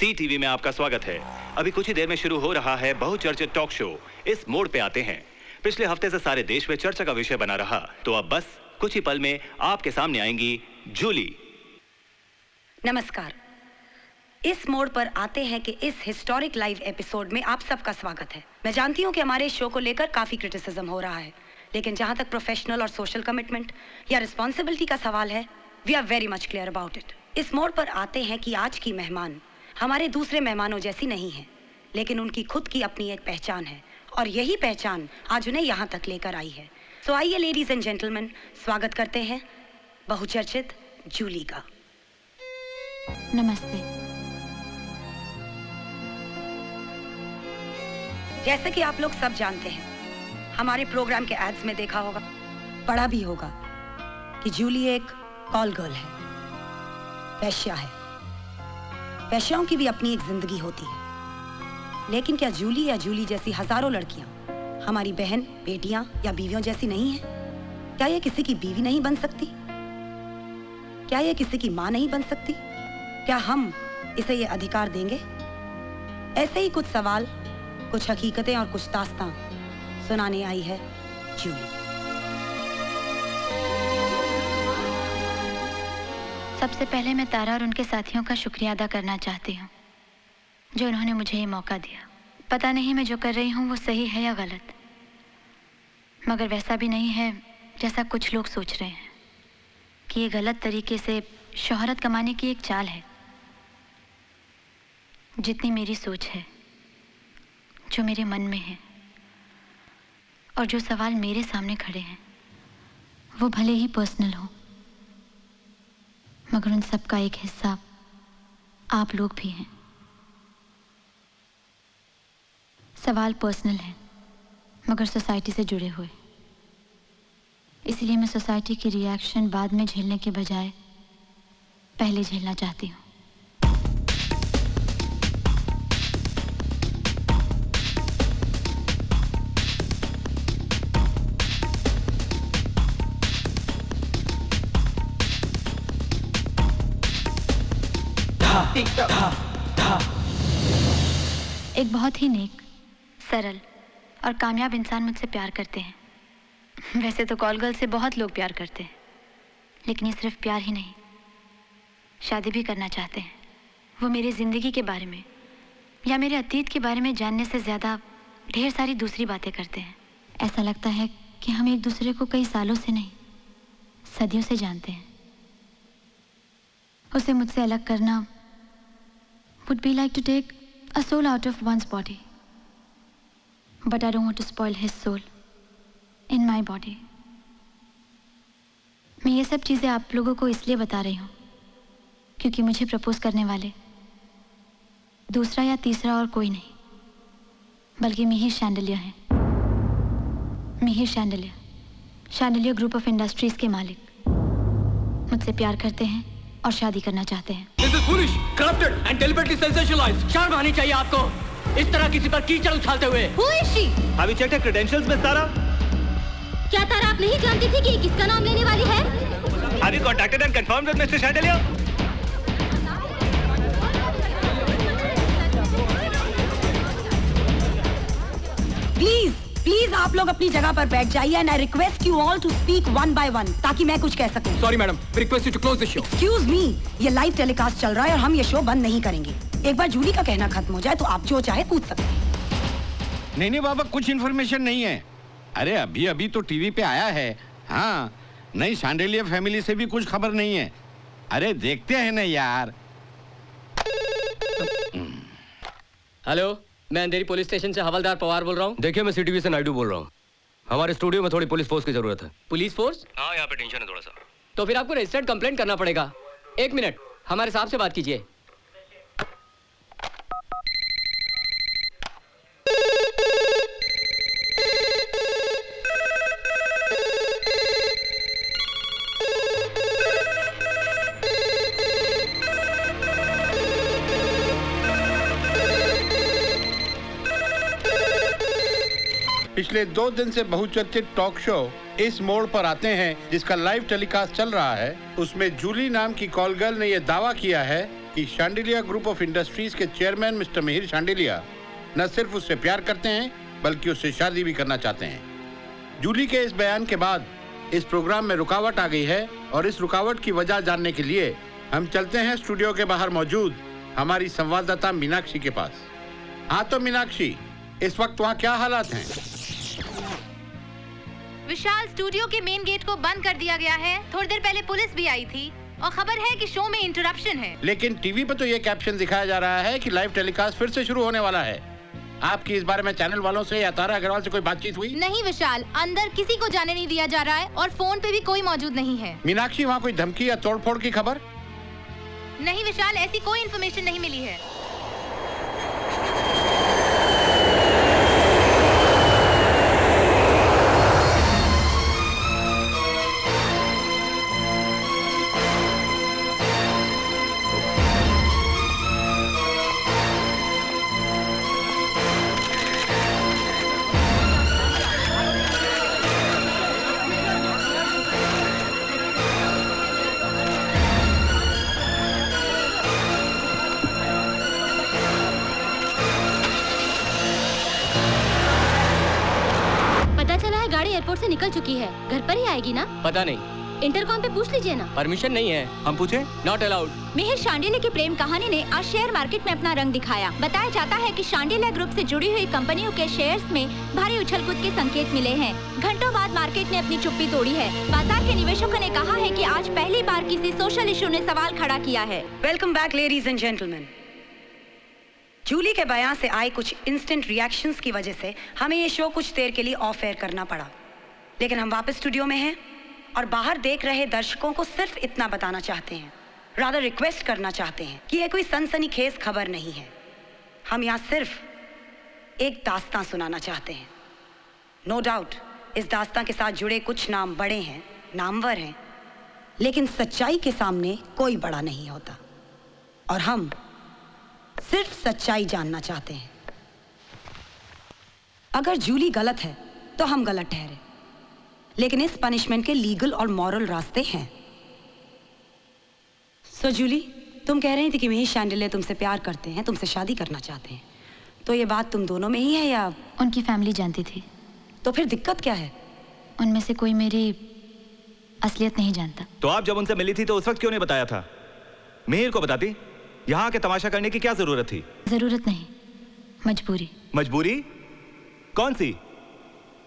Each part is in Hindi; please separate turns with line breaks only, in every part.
सी टीवी में आपका स्वागत है। अभी कुछ ही देर में शुरू हो रहा है बहुचर्चित टॉक शो इस मोड़ पे आते हैं। पिछले हफ्ते से सारे देश में चर्चा का विषय बना रहा, तो अब बस कुछ ही पल में आपके सामने आएंगी जूली।
नमस्कार। इस मोड़ पर आते हैं कि इस हिस्टोरिक लाइव एपिसोड में आप सबका स्वागत है। मैं जानती हूं कि हमारे शो को लेकर काफी क्रिटिसिज्म हो रहा है, लेकिन जहां तक प्रोफेशनल और सोशल कमिटमेंट या रिस्पॉन्सिबिलिटी का सवाल है, we are very much clear about it. इस मोड़ पर आते हैं कि आज की मेहमान हमारे दूसरे मेहमानों जैसी नहीं है, लेकिन उनकी खुद की अपनी एक पहचान है और यही पहचान आज उन्हें यहाँ तक लेकर आई है। सो आइए लेडीज एंड जेंटलमैन, स्वागत करते हैं बहुचर्चित जूली का।
नमस्ते।
जैसे कि आप लोग सब जानते हैं, हमारे प्रोग्राम के एड्स में देखा होगा, पढ़ा भी होगा कि जूली एक कॉल गर्ल है, वैश्या है। वैश्याओं की भी अपनी एक जिंदगी होती है, लेकिन क्या जूली या जूली जैसी हजारों लड़कियां हमारी बहन, बेटियां या बीवियों जैसी नहीं है? क्या ये किसी की बीवी नहीं बन सकती? क्या ये किसी की मां नहीं बन सकती? क्या हम इसे ये अधिकार देंगे? ऐसे ही कुछ सवाल, कुछ हकीकतें और कुछ दास्तां सुनाने आई है जूली।
सबसे पहले मैं तारा और उनके साथियों का शुक्रिया अदा करना चाहती हूँ, जो उन्होंने मुझे ये मौका दिया। पता नहीं मैं जो कर रही हूँ वो सही है या गलत, मगर वैसा भी नहीं है जैसा कुछ लोग सोच रहे हैं कि ये गलत तरीके से शोहरत कमाने की एक चाल है। जितनी मेरी सोच है, जो मेरे मन में है और जो सवाल मेरे सामने खड़े हैं, वो भले ही पर्सनल हो, मगर उन सब का एक हिस्सा आप लोग भी हैं। सवाल पर्सनल है, मगर सोसाइटी से जुड़े हुए। इसलिए मैं सोसाइटी की रिएक्शन बाद में झेलने के बजाय पहले झेलना चाहती हूँ। एक बहुत ही नेक, सरल और कामयाब इंसान मुझसे प्यार करते हैं। वैसे तो कॉल गर्ल से बहुत लोग प्यार करते हैं, लेकिन ये सिर्फ प्यार ही नहीं, शादी भी करना चाहते हैं। वो मेरी ज़िंदगी के बारे में या मेरे अतीत के बारे में जानने से ज़्यादा ढेर सारी दूसरी बातें करते हैं। ऐसा लगता है कि हम एक दूसरे को कई सालों से नहीं, सदियों से जानते हैं। उसे मुझसे अलग करना would be like to take a soul out of one's body. But I don't want to spoil his soul in my body. मैं ये सब चीज़ें आप लोगों को इसलिए बता रही हूँ क्योंकि मुझे प्रपोज करने वाले दूसरा या तीसरा और कोई नहीं, बल्कि मिहिर शैंडिलियर हैं। Mihir chandelier group of industries के मालिक मुझसे प्यार करते हैं और शादी करना चाहते हैं।
This is foolish, corrupted and deliberately sensationalized. शर्म आनी चाहिए आपको, इस तरह किसी पर कीचड़ उछालते हुए।
Who is she?
Have you checked her credentials, Miss Tara?
क्या तारा आप नहीं जानती थी कि ये किसका नाम लेने वाली है?
Have you contacted and confirmed with Mr. Chandelier?
Please आप लोग अपनी जगह पर बैठ जाइए and I request you all to speak one by one, ताकि मैं कुछ कह सकूं।
Sorry madam, we request you to close the show.
Excuse me, ये लाइव टेलीकास्ट चल रहा है और हम ये शो बंद नहीं करेंगे। एक बार जूली का कहना खत्म हो जाए तो आप जो चाहे पूछ सकते हैं।
नहीं बाबा, कुछ इन्फॉर्मेशन नहीं है। अरे अभी अभी तो टीवी पे आया है। हाँ, नहीं शांडिलियर फैमिली से भी कुछ खबर नहीं है। अरे देखते हैं ना यार।
हेलो, मैं अंधेरी पुलिस स्टेशन से हवलदार पवार बोल रहा हूँ।
देखिए, मैं सीटीवी से नायडू बोल रहा हूँ। हमारे स्टूडियो में थोड़ी पुलिस फोर्स की जरूरत है।
Police force?
हाँ, यहाँ पे टेंशन है थोड़ा सा।
तो फिर आपको रजिस्टर्ड कंप्लेंट करना पड़ेगा। एक मिनट, हमारे साहब से बात कीजिए।
पिछले 2 दिन से बहुचर्चित टॉक शो इस मोड़ पर आते हैं, जिसका लाइव टेलीकास्ट चल रहा है। उसमें जूली नाम की कॉल गर्ल ने यह दावा किया है कि शांडिलिया ग्रुप ऑफ इंडस्ट्रीज के चेयरमैन मिस्टर मिहिर शांडिलिया न सिर्फ उससे प्यार करते हैं बल्कि उससे शादी भी करना चाहते हैं। जूली के इस बयान के बाद इस प्रोग्राम में रुकावट आ गई है और इस रुकावट की वजह जानने के लिए हम चलते हैं स्टूडियो के बाहर मौजूद हमारी संवाददाता मीनाक्षी के पास। हाँ तो मीनाक्षी, इस वक्त वहाँ क्या हालात हैं?
विशाल, स्टूडियो के मेन गेट को बंद कर दिया गया है। थोड़ी देर पहले पुलिस भी आई थी और खबर है कि शो में इंटरप्शन है। लेकिन
टीवी पर तो ये कैप्शन दिखाया जा रहा है कि लाइव टेलीकास्ट फिर से शुरू होने वाला है। आपकी इस बारे में चैनल वालों से या तारा अग्रवाल से कोई बातचीत हुई?
नहीं विशाल, अंदर किसी को जाने नहीं दिया जा रहा है और फोन पे भी कोई मौजूद नहीं है।
मीनाक्षी, वहाँ कोई धमकी या तोड़फोड़ की खबर?
नहीं विशाल, ऐसी कोई इन्फॉर्मेशन नहीं मिली है।
एयरपोर्ट से निकल चुकी है, घर पर ही आएगी ना?
पता नहीं,
इंटरकॉम पे पूछ लीजिए ना।
परमिशन नहीं है। हम पूछे? Not allowed.
मिहिर शांडिल्य की प्रेम कहानी ने आज शेयर मार्केट में अपना रंग दिखाया। बताया जाता है कि शांडिल्य ग्रुप से जुड़ी हुई कंपनियों के शेयर्स में भारी उछल-कूद के संकेत मिले हैं। घंटों बाद मार्केट ने अपनी चुप्पी तोड़ी है। बाजार के निवेशकों ने कहा है कि आज पहली बार किसी सोशल इशू ने सवाल खड़ा किया है।
Welcome back ladies and gentleman. Julie के बयान से आए कुछ इंस्टेंट रिएक्शंस की वजह से हमें ये शो कुछ देर के लिए ऑफ एयर करना पड़ा, लेकिन हम वापस स्टूडियो में हैं और बाहर देख रहे दर्शकों को सिर्फ इतना बताना चाहते हैं, रादर रिक्वेस्ट करना चाहते हैं कि ये कोई सनसनीखेज खबर नहीं है। हम यहाँ सिर्फ एक दास्तां सुनाना चाहते हैं। नो डाउट इस दास्तां के साथ जुड़े कुछ नाम बड़े हैं, नामवर हैं, लेकिन सच्चाई के सामने कोई बड़ा नहीं होता और हम सिर्फ सच्चाई जानना चाहते हैं। अगर जूली गलत है तो हम गलत ठहरे, लेकिन इस पनिशमेंट के लीगल और मॉरल रास्ते हैं। सो जूली, तुम कह रही थी कि मिहिर शांडिल्य तुमसे प्यार करते हैं, तुमसे शादी करना चाहते हैं, तो ये बात तुम दोनों में ही है या?
उनकी फैमिली जानती थी।
तो फिर दिक्कत क्या है?
उनमें से कोई मेरी असलियत नहीं जानता।
तो आप जब उनसे मिली थी तो उस वक्त क्यों नहीं बताया था? मिहिर को बताती। यहाँ के तमाशा करने की क्या जरूरत थी?
जरूरत नहीं, मजबूरी।
मजबूरी? कौन सी?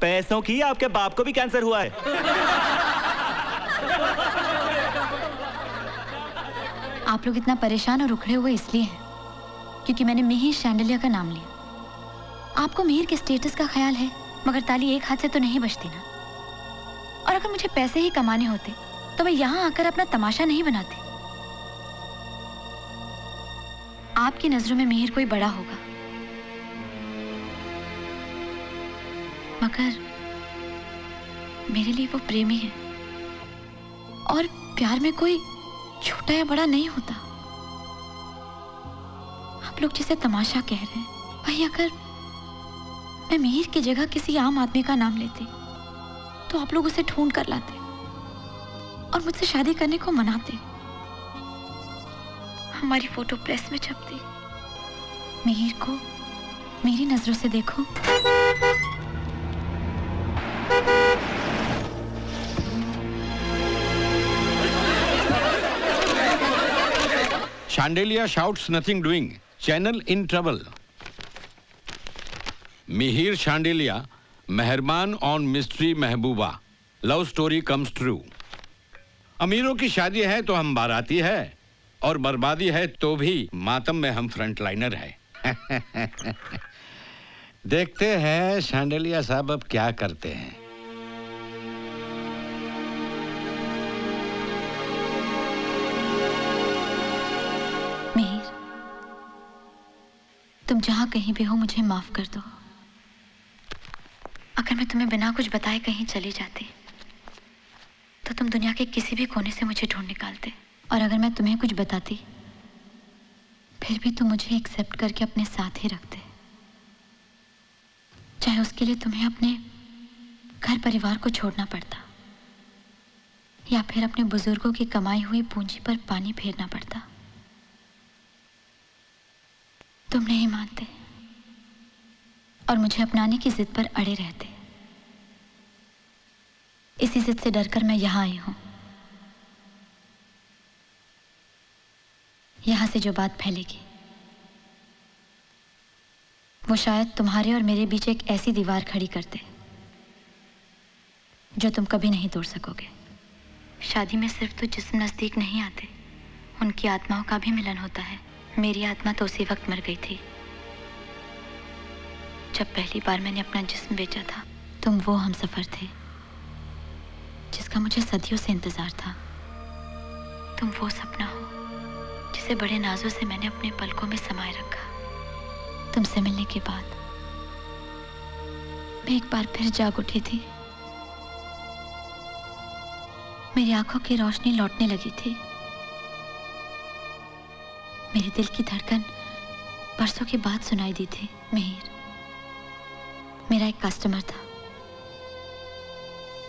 पैसों की? आपके बाप को भी कैंसर हुआ है।
आप लोग इतना परेशान और उखड़े हुए इसलिए हैं क्योंकि मैंने मिहिर शांडिल्य का नाम लिया। आपको मिहिर के स्टेटस का ख्याल है, मगर ताली एक हाथ से तो नहीं बजती ना। और अगर मुझे पैसे ही कमाने होते तो मैं यहाँ आकर अपना तमाशा नहीं बनाती। आपकी नजरों में मिहिर कोई बड़ा होगा, मगर मेरे लिए वो प्रेमी है और प्यार में कोई छोटा या बड़ा नहीं होता। आप लोग जिसे तमाशा कह रहे हैं, भाई अगर मैं मिहिर की जगह किसी आम आदमी का नाम लेती तो आप लोग उसे ढूंढ कर लाते और मुझसे शादी करने को मनाते। हमारी फोटो प्रेस में छपती। मिहिर को मेरी नजरों से देखो।
Chandelier shouts nothing doing. Channel in trouble. Mihir Chandelier, मेहरबान on mystery Mehbooba. Love story comes true. अमीरों की शादी है तो हम बाराती है और बर्बादी है तो भी मातम में हम फ्रंटलाइनर है। देखते हैं शांडिलिया साहब अब क्या करते हैं।
मिहिर, तुम जहां कहीं भी हो मुझे माफ कर दो। अगर मैं तुम्हें बिना कुछ बताए कहीं चली जाती तो तुम दुनिया के किसी भी कोने से मुझे ढूंढ निकालते, और अगर मैं तुम्हें कुछ बताती फिर भी तुम मुझे एक्सेप्ट करके अपने साथ ही रखते, चाहे उसके लिए तुम्हें अपने घर परिवार को छोड़ना पड़ता या फिर अपने बुजुर्गों की कमाई हुई पूंजी पर पानी फेरना पड़ता। तुम नहीं मानते और मुझे अपनाने की जिद पर अड़े रहते। इसी जिद से डरकर मैं यहां आई हूं। यहां से जो बात फैलेगी वो शायद तुम्हारे और मेरे बीच एक ऐसी दीवार खड़ी कर दे जो तुम कभी नहीं तोड़ सकोगे। शादी में सिर्फ तो जिस्म नजदीक नहीं आते, उनकी आत्माओं का भी मिलन होता है। मेरी आत्मा तो उसी वक्त मर गई थी जब पहली बार मैंने अपना जिस्म बेचा था। तुम वो हमसफर थे जिसका मुझे सदियों से इंतजार था। तुम वो सपना हो जिसे बड़े नाजों से मैंने अपने पलकों में समाये रखा। तुमसे मिलने के बाद मैं एक बार फिर जाग उठी थी। मेरी आंखों की रोशनी लौटने लगी थी। मेरे दिल की धड़कन बरसों के बाद सुनाई दी थी। मिहिर मेरा एक कस्टमर था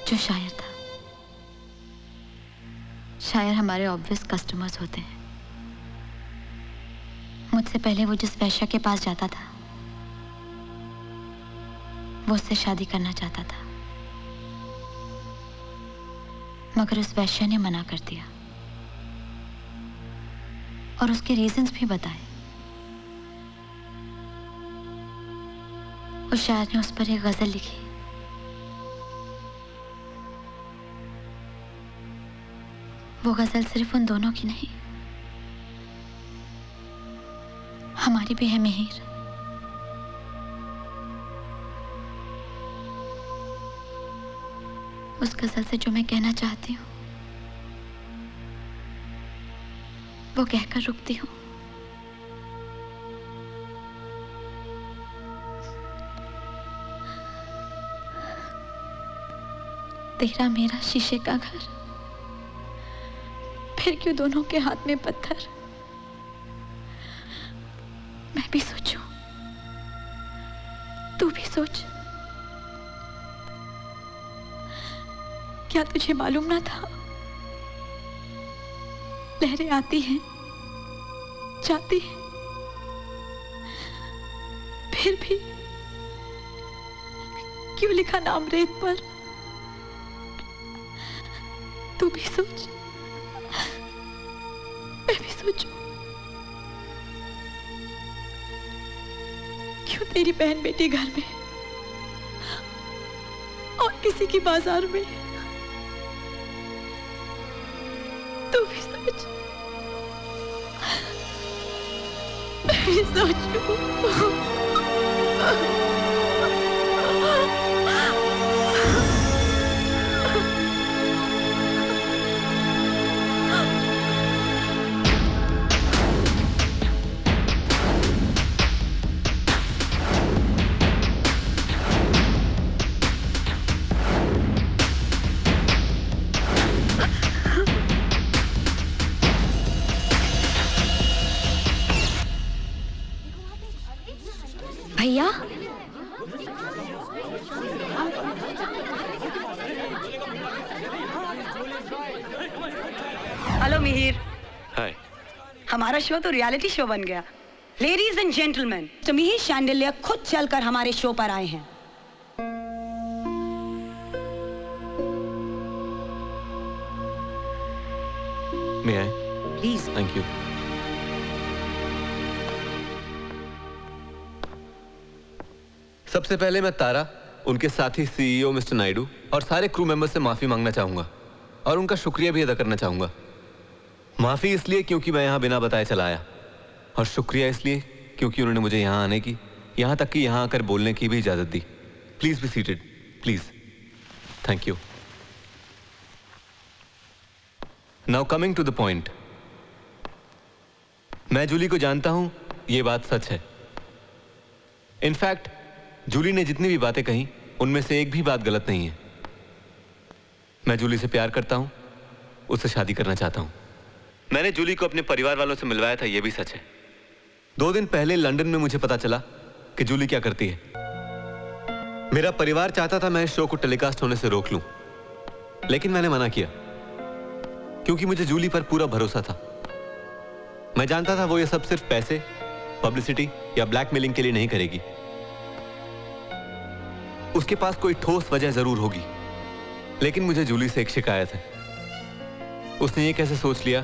जो शायर था। शायर हमारे ऑब्वियस कस्टमर्स होते हैं। मुझसे पहले वो जिस वैश्या के पास जाता था वो उससे शादी करना चाहता था, मगर उस वैश्या ने मना कर दिया और उसके रीजंस भी बताए। उस शायर ने उस पर एक गजल लिखी। वो गजल सिर्फ उन दोनों की नहीं, हमारी भी है मिहिर। उस गजल से जो मैं कहना चाहती हूँ वो कहकर रुकती हूँ। तेरा मेरा शीशे का घर, फिर क्यों दोनों के हाथ में पत्थर। मैं भी सोचूं, तू भी सोच। क्या तुझे मालूम ना था लहरें आती हैं जाती हैं, फिर भी क्यों लिखा नाम रेत पर। तू भी सोच, मैं भी सोचूं। क्यों तेरी बहन बेटी घर में और किसी की बाजार में। तू भी सोच, मैं भी सोचूं। भैया,
हेलो मिहिर।
हाय।
हमारा शो तो रियलिटी शो बन गया। लेडीज एंड जेंटलमैन, तो मिहिर शांडिल्या खुद चलकर हमारे शो पर आए हैं।
May I?
Please.
Thank you. सबसे पहले मैं तारा, उनके साथी सीईओ मिस्टर नायडू और सारे क्रू मेंबर्स से माफी मांगना चाहूंगा और उनका शुक्रिया भी अदा करना चाहूंगा। माफी इसलिए क्योंकि मैं यहां बिना बताए चला आया, और शुक्रिया इसलिए क्योंकि उन्होंने मुझे यहां आने की, यहां तक कि यहां आकर बोलने की भी इजाजत दी। Please be seated, please. Thank you. Now coming to the point, मैं जूली को जानता हूं, यह बात सच है। इनफैक्ट जूली ने जितनी भी बातें कही उनमें से एक भी बात गलत नहीं है। मैं जूली से प्यार करता हूं, उससे शादी करना चाहता हूं। मैंने जूली को अपने परिवार वालों से मिलवाया था, यह भी सच है। 2 दिन पहले लंदन में मुझे पता चला कि जूली क्या करती है। मेरा परिवार चाहता था मैं इस शो को टेलीकास्ट होने से रोक लूं, लेकिन मैंने मना किया क्योंकि मुझे जूली पर पूरा भरोसा था। मैं जानता था वो ये सब सिर्फ पैसे, पब्लिसिटी या ब्लैकमेलिंग के लिए नहीं करेगी। उसके पास कोई ठोस वजह जरूर होगी, लेकिन मुझे जूली से एक शिकायत है। उसने ये कैसे सोच लिया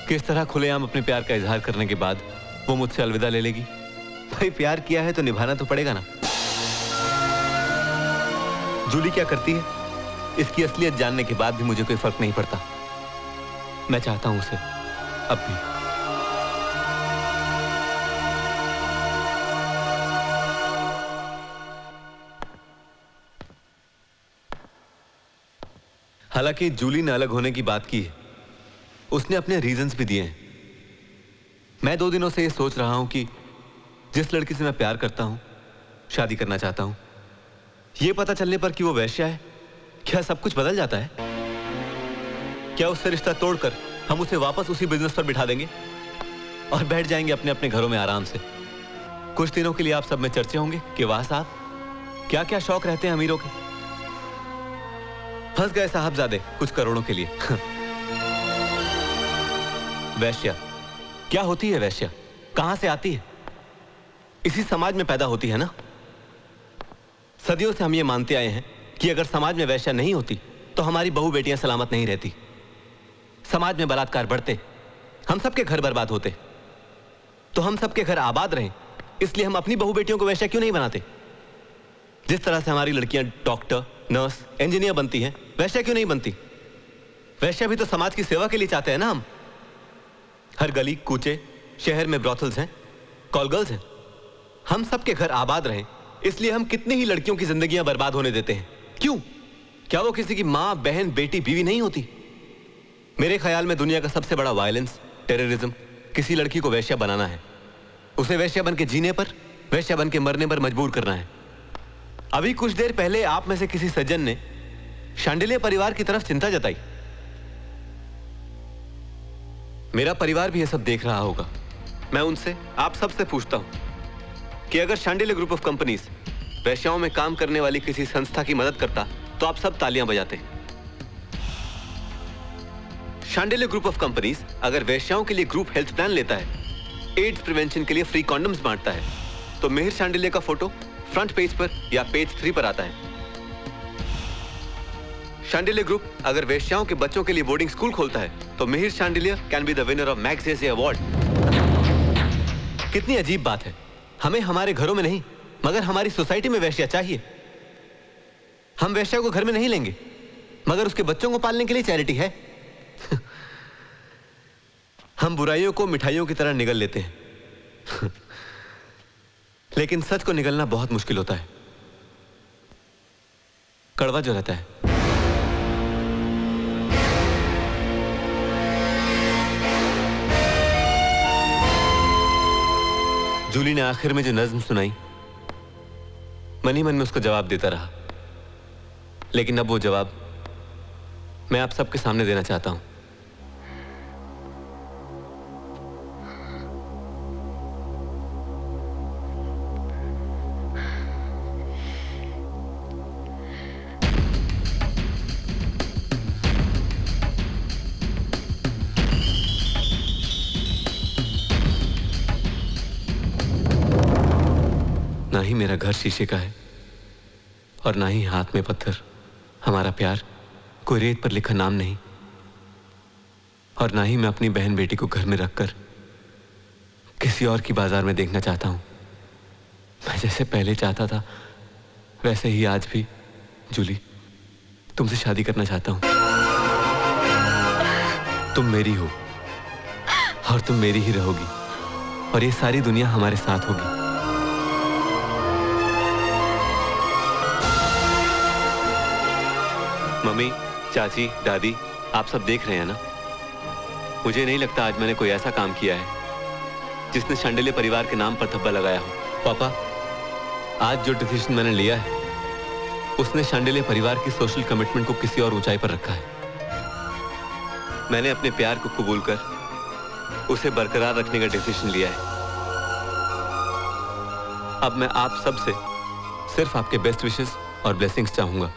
कि इस तरह खुलेआम अपने प्यार का इजहार करने के बाद वो मुझसे अलविदा ले लेगी? भाई प्यार किया है तो निभाना तो पड़ेगा ना। जूली क्या करती है इसकी असलियत जानने के बाद भी मुझे कोई फर्क नहीं पड़ता। मैं चाहता हूं उसे अब भी। हालांकि जूली ने अलग होने की बात की है, उसने अपने रीजंस भी दिए हैं। मैं 2 दिनों से ये सोच रहा हूं कि जिस लड़की से मैं प्यार करता हूं, शादी करना चाहता हूं, ये पता चलने पर कि वो वैश्या है, क्या सब कुछ बदल जाता है? क्या उससे रिश्ता तोड़कर हम उसे वापस उसी बिजनेस पर बिठा देंगे और बैठ जाएंगे अपने अपने घरों में आराम से? कुछ दिनों के लिए आप सब में चर्चे होंगे कि वाह साहब, क्या क्या शौक रहते हैं अमीरों के। फंस गए साहबजादे कुछ करोड़ों के लिए। वैश्या क्या होती है? वैश्या कहां से आती है? इसी समाज में पैदा होती है ना। सदियों से हम ये मानते आए हैं कि अगर समाज में वैश्या नहीं होती तो हमारी बहू बेटियां सलामत नहीं रहती। समाज में बलात्कार बढ़ते, हम सबके घर बर्बाद होते। तो हम सबके घर आबाद रहें, इसलिए हम अपनी बहू बेटियों को वैश्या क्यों नहीं बनाते? जिस तरह से हमारी लड़कियां डॉक्टर, नर्स, इंजीनियर बनती हैं, वैश्या क्यों नहीं बनती? वैश्या भी तो समाज की सेवा के लिए चाहते हैं ना हम। हर गली कूचे शहर में ब्रॉथल्स हैं, कॉल गर्ल्स हैं। हम सबके घर आबाद रहें, इसलिए हम कितनी ही लड़कियों की जिंदगियां बर्बाद होने देते हैं। क्यों? क्या वो किसी की मां, बहन, बेटी, बीवी नहीं होती? मेरे ख्याल में दुनिया का सबसे बड़ा वायलेंस, टेररिज्म किसी लड़की को वैश्या बनाना है। उसे वैश्या बन के जीने पर, वैश्या बन के मरने पर मजबूर करना है। अभी कुछ देर पहले आप में से किसी सज्जन ने शांडिल्य परिवार की तरफ चिंता जताई। मेरा परिवार भी यह सब देख रहा होगा। मैं उनसे, आप सबसे पूछता हूं कि अगर शांडिल्य ग्रुप ऑफ कंपनीज वैश्याओं में काम करने वाली किसी संस्था की मदद करता तो आप सब तालियां बजाते। शांडिल्य ग्रुप ऑफ कंपनीज अगर वैश्याओं के लिए ग्रुप हेल्थ प्लान लेता है, एड्स प्रिवेंशन के लिए फ्री कॉन्डम्स बांटता है, तो मिहिर शांडिल्य का फोटो फ्रंट पेज पर या पेज 3 पर आता है। शांडिल्य ग्रुप अगर वेश्याओं के बच्चों के लिए बोर्डिंग स्कूल खोलता है तो Mihir Shandilya can be the winner of Magsaysay award. कितनी अजीब बात है। हमें हमारे घरों में नहीं मगर हमारी सोसाइटी में वैश्या चाहिए। हम वैश्या को घर में नहीं लेंगे मगर उसके बच्चों को पालने के लिए चैरिटी है। हम बुराइयों को मिठाइयों की तरह निगल लेते हैं। लेकिन सच को निगलना बहुत मुश्किल होता है। कड़वा जो रहता है। जूली ने आखिर में जो नज्म सुनाई, मन ही मन में उसका जवाब देता रहा। लेकिन अब वो जवाब मैं आप सबके सामने देना चाहता हूं। ना ही मेरा घर शीशे का है और ना ही हाथ में पत्थर। हमारा प्यार कोई रेत पर लिखा नाम नहीं। और ना ही मैं अपनी बहन बेटी को घर में रखकर किसी और की बाजार में देखना चाहता हूं। मैं जैसे पहले चाहता था वैसे ही आज भी जूली तुमसे शादी करना चाहता हूं। तुम मेरी हो और तुम मेरी ही रहोगी और ये सारी दुनिया हमारे साथ होगी। मम्मी, चाची, दादी, आप सब देख रहे हैं ना। मुझे नहीं लगता आज मैंने कोई ऐसा काम किया है जिसने शांडिल्य परिवार के नाम पर धब्बा लगाया हो। पापा, आज जो डिसीजन मैंने लिया है उसने शांडिल्य परिवार की सोशल कमिटमेंट को किसी और ऊंचाई पर रखा है। मैंने अपने प्यार को कबूल कर उसे बरकरार रखने का डिसीजन लिया है। अब मैं आप सब से सिर्फ आपके बेस्ट विशेस और ब्लेसिंग्स चाहूंगा।